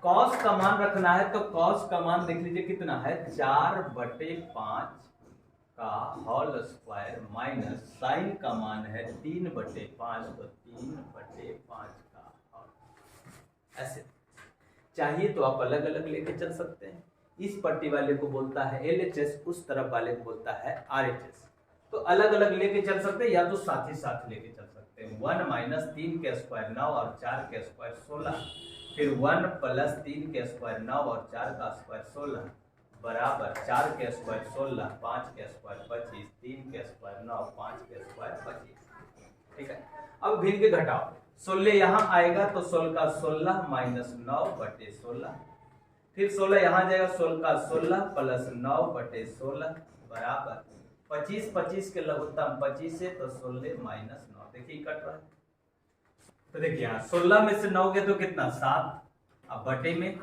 cos का मान रखना है तो cos का मान देख लीजिए कितना है, 4/5 का होल स्क्वायर माइनस sin का मान है 3/5 तो 3/5 का होल। ऐसे चाहिए तो आप अलग अलग लेके चल सकते हैं। इस पट्टी वाले को बोलता है LHS, उस तरफ वाले को बोलता है RHS। तो अलग अलग लेके चल सकते हैं या तो साथ ही साथ लेके चल सकते हैं। 1 माइनस 3 के स्क्वायर 9 और 4 के स्क्वायर 16, फिर 1 प्लस 3 के स्क्वायर 9 और 4 का स्क्वायर 16 बराबर 4 के स्क्वायर 16, 5 के स्क्वायर 25, 3 के स्क्वायर 9, 5 के स्क्वायर 25। ठीक है, अब भिन्न के घटाओ, 16 यहाँ आएगा तो 16 का 16 माइनस 9/16, फिर 16 यहाँ जाएगा, 16 का 16 प्लस 9/16 बराबर 25, 25 के लघुत्तम 25 है तो 16 माइनस 9। देखिए कट रहा है, तो देखिए यहाँ 16 में से 9 गए तो कितना 7, अब बटे में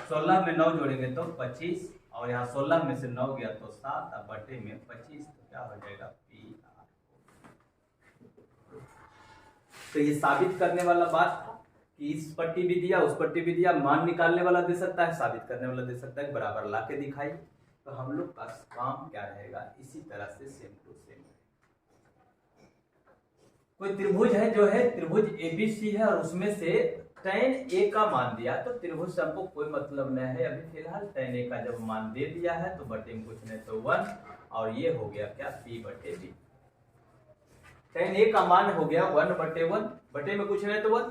16 में 9 जोड़ेंगे तो 25 और यहाँ 16 में से 9 गया तो 7, अब बटे में 25 तो क्या हो जाएगा PR। तो ये साबित करने वाला बात था कि इस पट्टी भी दिया, उस पट्टी भी दिया, मान निकालने वाला दे सकता है, साबित करने वाला दे सकता है, बराबर ला के दिखाई। तो हम लोग का काम क्या रहेगा, इसी तरह से सेम टू सेम। कोई त्रिभुज है जो है त्रिभुज ABC है और उसमें से tan A का मान दिया, तो त्रिभुज से हमको कोई मतलब नहीं है अभी फिलहाल। tan A का जब मान दे दिया है तो बटे में कुछ नहीं तो 1 और ये हो गया क्या P/B। tan A का मान हो गया 1/1, बटे में कुछ नहीं तो 1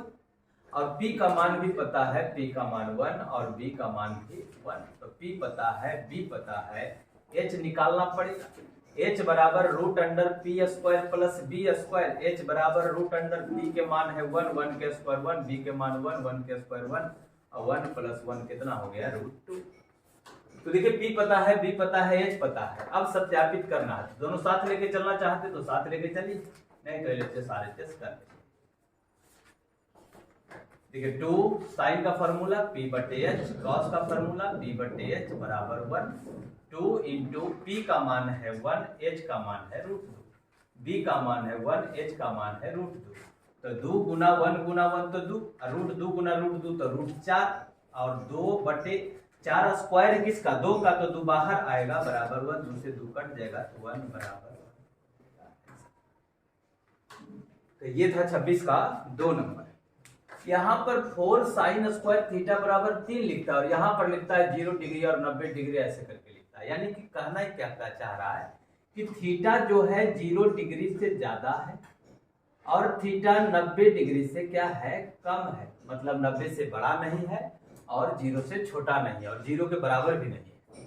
और P का मान भी पता है, P का मान 1 और B का मान भी 1। तो P पता है, B पता है, H निकालना पड़ेगा। H बराबर √P² प्लस B²। H बराबर √P के मान है 1, 1 के स्क्वायर 1, B के मान 1, 1 के स्क्वायर 1 और 1 प्लस 1 कितना हो गया √2। तो देखिए P पता है, B पता है, H पता है। अब सत्यापित करना है, दोनों साथ लेके चलना चाहते तो साथ लेके चलिए, नहीं तो LHS RHS कर लीजिए। देखिए 2 साइन का फॉर्मूला P/H, कॉस का फॉर्मूला P/H बराबर 1। 2 इंटू P का मान है 1, H का मान है √2। बी का मान है 1, एच का मान है √2। तो 2 गुना 1 गुना 1 तो 2, √2 गुना √2 तो √4, और 2/4 स्क्वायर किसका, 2 का, तो 2 बाहर आएगा बराबर 1, 2 से 2 कट जाएगा तो 1 बराबर 1। तो ये था 26 का 2 नंबर। यहाँ पर 4 sin स्क्वायर थीटा बराबर 3 लिखता है, और यहाँ पर लिखता है 0 डिग्री और 90 डिग्री ऐसे करके लिखता है। यानी कि कहना ही क्या चाह रहा है कि थीटा जो है 0 डिग्री से ज्यादा है और थीटा 90 डिग्री से क्या है, कम है। मतलब 90 से बड़ा नहीं है और 0 से छोटा नहीं है और 0 के बराबर भी नहीं है।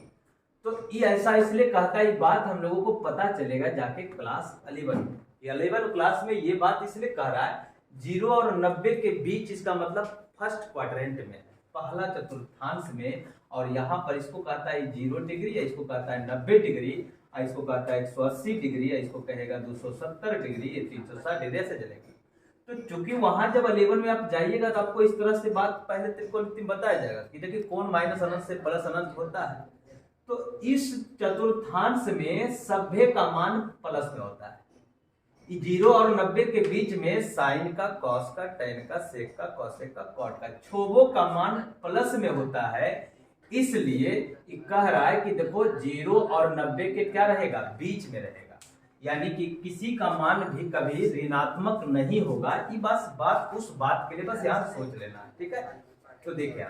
तो ये ऐसा इसलिए कहता है, ये बात हम लोगों को पता चलेगा जाके क्लास 11 क्लास में। ये बात इसलिए कह रहा है 0 और 90 के बीच, इसका मतलब फर्स्ट क्वाड्रेंट में है, पहला चतुर्थांश में। और यहाँ पर इसको कहता है 0 डिग्री, या इसको कहता है 90 डिग्री, और इसको कहता है 180 डिग्री, या इसको कहेगा 270 डिग्री, ये 360 डिग्री से चलेगा। तो चूंकि वहां जब 11 में आप जाइएगा तो आपको इस तरह से बात पहले त्रिकोण बताया जाएगा कि देखिए कोण माइनस अनंत से प्लस अनंत होता है। तो इस चतुर्थांश में सभ्य का मान प्लस में होता है। 0 और 90 के बीच में साइन का, कॉस का, टेन का, सेक का, कॉसेक का, कॉट का, छोबों का मान प्लस में होता है। इसलिए कह रहा है कि देखो 0 और 90 के क्या रहेगा, बीच में रहेगा। यानी कि किसी का मान भी कभी ऋणात्मक नहीं होगा। ये बस बात उस बात के लिए बस यहाँ सोच लेना, ठीक है। तो देखिए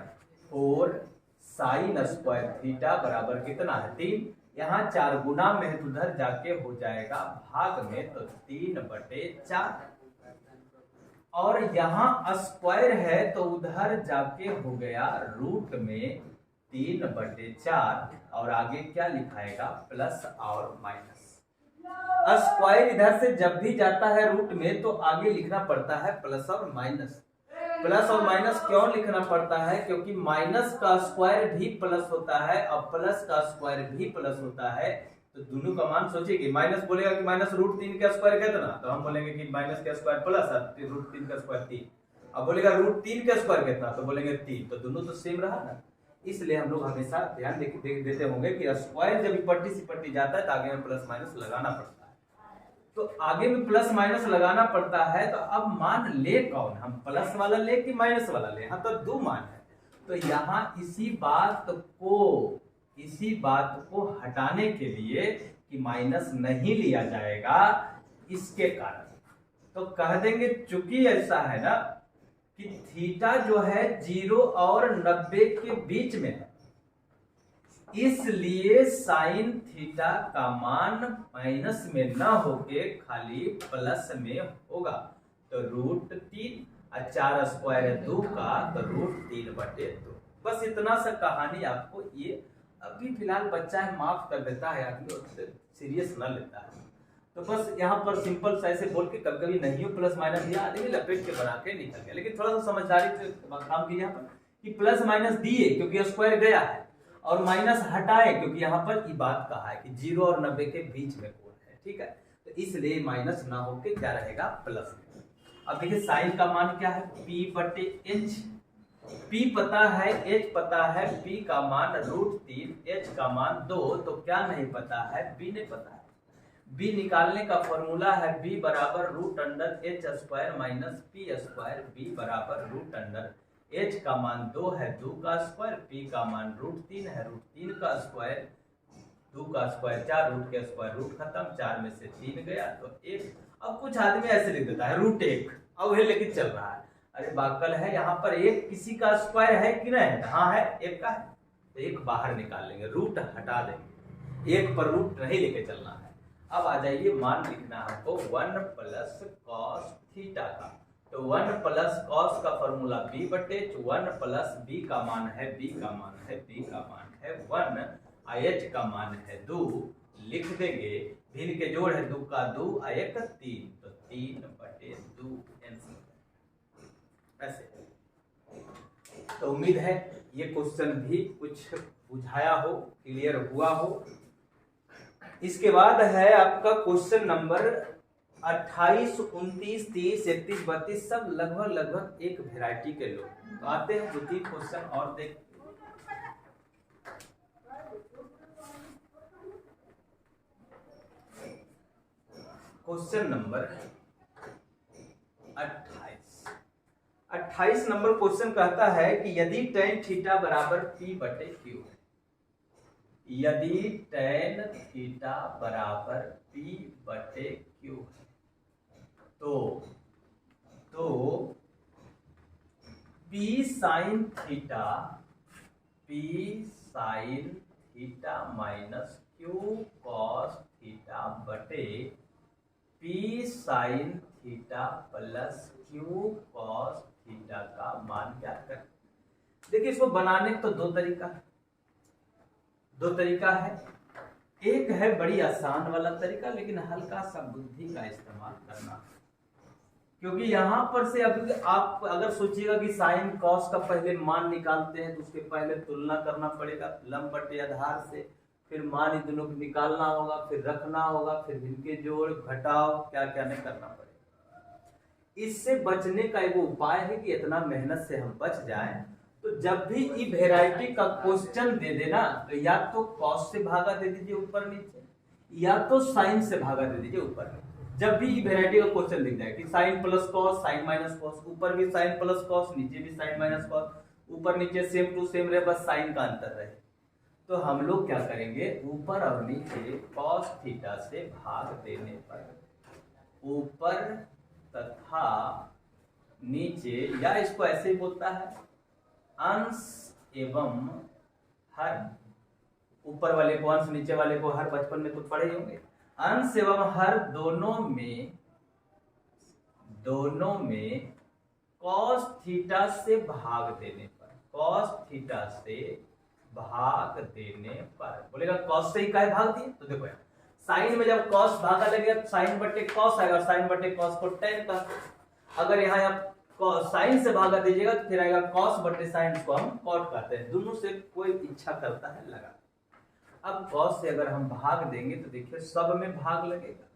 4 sin स्क्वायर थीटा बराबर कितना है, 3। यहाँ 4 गुना में है तो उधर जाके हो जाएगा भाग में, तो 3/4। और यहाँ स्क्वायर है तो उधर जाके हो गया रूट में 3/4, और आगे क्या लिखाएगा, प्लस और माइनस। स्क्वायर इधर से जब भी जाता है रूट में तो आगे लिखना पड़ता है प्लस और माइनस। प्लस और माइनस क्यों लिखना पड़ता है, क्योंकि माइनस का स्क्वायर भी प्लस होता है और प्लस का स्क्वायर भी प्लस होता है। तो दोनों का मान सोचिए, माइनस बोलेगा कि माइनस √3 का स्क्वायर कितना, तो हम बोलेंगे कि माइनस का स्क्वायर प्लस √3 का स्क्वायर 3। अब बोलेगा √3 का स्क्वायर कितना, तो बोलेंगे 3। तो दोनों तो सेम रहा ना। इसलिए हम लोग हमेशा ध्यान देते होंगे कि स्क्वायर जब पट्टी से पट्टी जाता है तो आगे में प्लस माइनस लगाना पड़ता है। तो आगे में प्लस माइनस लगाना पड़ता है। तो अब मान ले कौन, हम प्लस वाला ले कि माइनस वाला ले, यहाँ तो 2 मान है। तो यहाँ इसी बात को हटाने के लिए कि माइनस नहीं लिया जाएगा, इसके कारण तो कह देंगे चूंकि ऐसा है ना कि थीटा जो है 0 और 90 के बीच में है, इसलिए साइन थीटा का मान माइनस में ना होके खाली प्लस में होगा। तो √3 और 4 स्क्वायर है 2 का, तो √3/2। बस इतना सा कहानी आपको, ये अभी फिलहाल बच्चा है माफ कर देता है आदमी, सीरियस ना लेता है। तो बस यहाँ पर सिंपल सा ऐसे बोल के कभी कभी नहीं हो प्लस माइनस दिया, आदमी लपेट के बना के निकल गया। लेकिन थोड़ा सा समझदारी से काम कीजिए यहाँ पर कि प्लस माइनस दिए क्योंकि स्क्वायर गया है, और माइनस हटाए क्योंकि यहाँ पर ये बात कहा है कि 0 और 90 के बीच में कोण है, ठीक है। तो इसलिए माइनस ना होके क्या रहेगा, प्लस में। अब देखिए साइन का मान क्या है, P/H। P पता है, H पता है। P का मान √3, H का मान 2, तो क्या नहीं पता है, B नहीं पता है। B निकालने का फॉर्मूला है B बराबर √H² माइनस P²। B बराबर √H का मान 2 है, 2 का स्क्वायर, P का मान √3 है, √3 का स्क्वायर, 2 का स्क्वायर 4, रूट के स्क्वायर रूट खत्म, 4 में से 3 गया तो 1। अब कुछ आदमी ऐसे लिख देता है √1, अब वही लेकिन चल रहा है। अरे बाकल है, यहाँ पर 1 किसी का स्क्वायर है कि नहीं, हाँ है, 1 का है, तो 1 बाहर निकाल लेंगे, रूट हटा देंगे, 1 पर रूट नहीं लेके चलना है। अब आ जाइए मान लिखना हमको 1 प्लस कॉस थीटा का। तो 1 प्लस कॉस का फॉर्मूला B/H, 1 प्लस B का मान है, B का मान है 1, H का मान है 2, लिख देंगे। भिन्न के जोड़ है 2 का 2, 1 3, तो 3/2 ऐसे। तो उम्मीद है ये क्वेश्चन भी कुछ बुझाया हो, क्लियर हुआ हो। इसके बाद है आपका क्वेश्चन नंबर 28, 29, 30, 31, 32, सब लगभग एक वैरायटी के लोग। तो आते हैं 2-3 क्वेश्चन और देख। क्वेश्चन नंबर 28 नंबर क्वेश्चन कहता है कि यदि tan थीटा बराबर P बटे Q है, यदि tan थीटा बराबर P बटे Q है, तो P sine theta minus Q cos theta बटे P sine theta plus Q cos theta का मान ज्ञात करें। देखिए इसको बनाने तो दो तरीका है। एक है बड़ी आसान वाला तरीका, लेकिन हल्का सा बुद्धि का इस्तेमाल करना, क्योंकि यहां पर से अभी आप अगर सोचिएगा कि साइन कॉस का पहले मान निकालते हैं तो उसके पहले तुलना करना पड़ेगा लंब बटे आधार से, फिर मान इन दोनों को निकालना होगा, फिर रखना होगा, फिर इनके जोड़ घटाव क्या क्या नहीं करना पड़ेगा। इससे बचने का एक उपाय है कि इतना मेहनत से हम बच जाएं, तो जब भी ई वेराइटी का क्वेश्चन दे देना तो या तो कॉस से भागा दे दीजिए ऊपर नीचे, या तो साइन से भागा दे दीजिए ऊपर नीचे। जब भी ई वेराइटी का क्वेश्चन दिख जाए कि sine plus cos, sine minus cos, ऊपर भी साइन प्लस कॉस, नीचे भी साइन माइनस कॉस, ऊपर नीचे सेम टू सेम रहे, बस साइन का अंतर रहे, तो हम लोग क्या करेंगे, ऊपर और नीचे कॉस थीटा से भाग देने पर ऊपर तथा नीचे, या इसको ऐसे ही बोलता है अंश एवं हर, ऊपर वाले को अंश नीचे वाले को हर, बचपन में तो पढ़े होंगे, अंश एवं हर दोनों में कॉस थीटा से भाग देने पर, कॉस थीटा से भाग देने पर बोलेगा कॉस से ही काहे भाग दिए, तो देखो यार साइन में जब कॉस भागा लगेगा तो साइन बटे कॉस आएगा, साइन बटे कॉस को tan का, अगर यहाँ आप साइन से भागा दीजिएगा तो फिर आएगा कॉस बटे साइन, को हम कॉट कहते हैं, दोनों से कोई इच्छा करता है लगा। अब कॉस से अगर हम भाग देंगे तो देखिए सब में भाग लगेगा,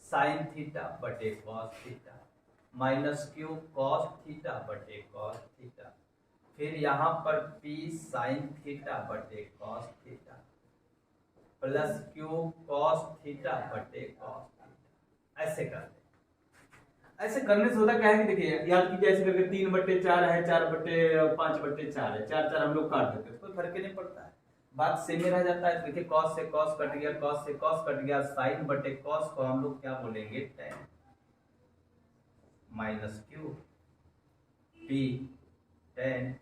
साइन थीटा बटे cos theta minus Q cos theta बटे कॉस थीटा, फिर यहाँ पर P साइन थीटा बटे cos theta plus Q cos theta बटे कॉस थीटा। ऐसे करते, ऐसे करने से होता क्या है कि देखिए याद कीजिए, ऐसे करके 3/4 है, 4/5/4 है, 4 हम लोग काट देते हैं, कोई फर्क ही नहीं पड़ता है, बात सेम ही रह जाता है। देखिए कॉस से कॉस कट गया, कॉस से कॉस कट गया, साइन बटे कॉस को हम लोग क्या बोलेंगे, tan minus Q P tan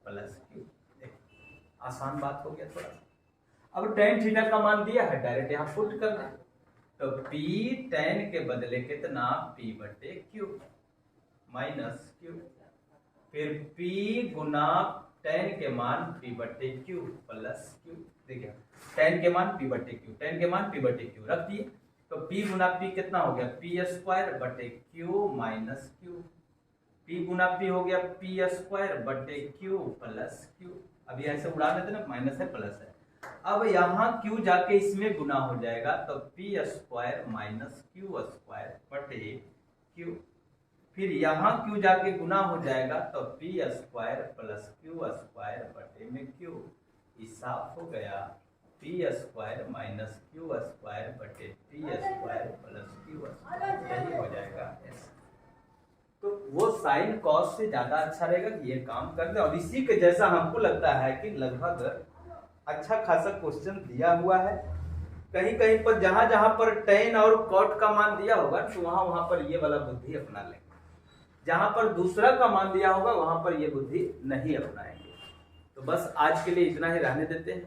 plus Q। आसान बात हो गया थोड़ा सा। अब tan थीटा का मान दिया है, डायरेक्ट यहाँ पुट कर दें, तो P tan के बदले कितना, P बटे Q माइनस Q, फिर P गुना tan के मान P बटे Q प्लस Q। देखिए tan के मान P बटे Q, tan के मान P बटे Q रख दिए, तो P गुना P कितना हो गया, P स्क्वायर बटे Q माइनस Q, P गुना P हो गया P स्क्वायर बटे Q प्लस Q। अभी ऐसे उड़ा देते ना, माइनस है प्लस है, अब यहाँ Q जाके इसमें गुना हो जाएगा, तो P square minus Q square बटे Q, फिर यहाँ Q जाके गुना हो जाएगा, तो P square plus Q square बटे में Q, साफ हो गया, P square minus Q square बटे P square plus Q square, यही हो जाएगा ऐसा। तो वो साइन कॉस से ज्यादा अच्छा रहेगा कि ये काम कर दे, और इसी के जैसा हमको लगता है कि लगभग अच्छा खासा क्वेश्चन दिया हुआ है। कहीं कहीं पर जहां जहां पर tan और cot का मान दिया होगा तो वहां पर ये वाला बुद्धि अपना लेंगे, जहां पर दूसरा का मान दिया होगा वहां पर ये बुद्धि नहीं अपनाएंगे। तो बस आज के लिए इतना ही रहने देते हैं।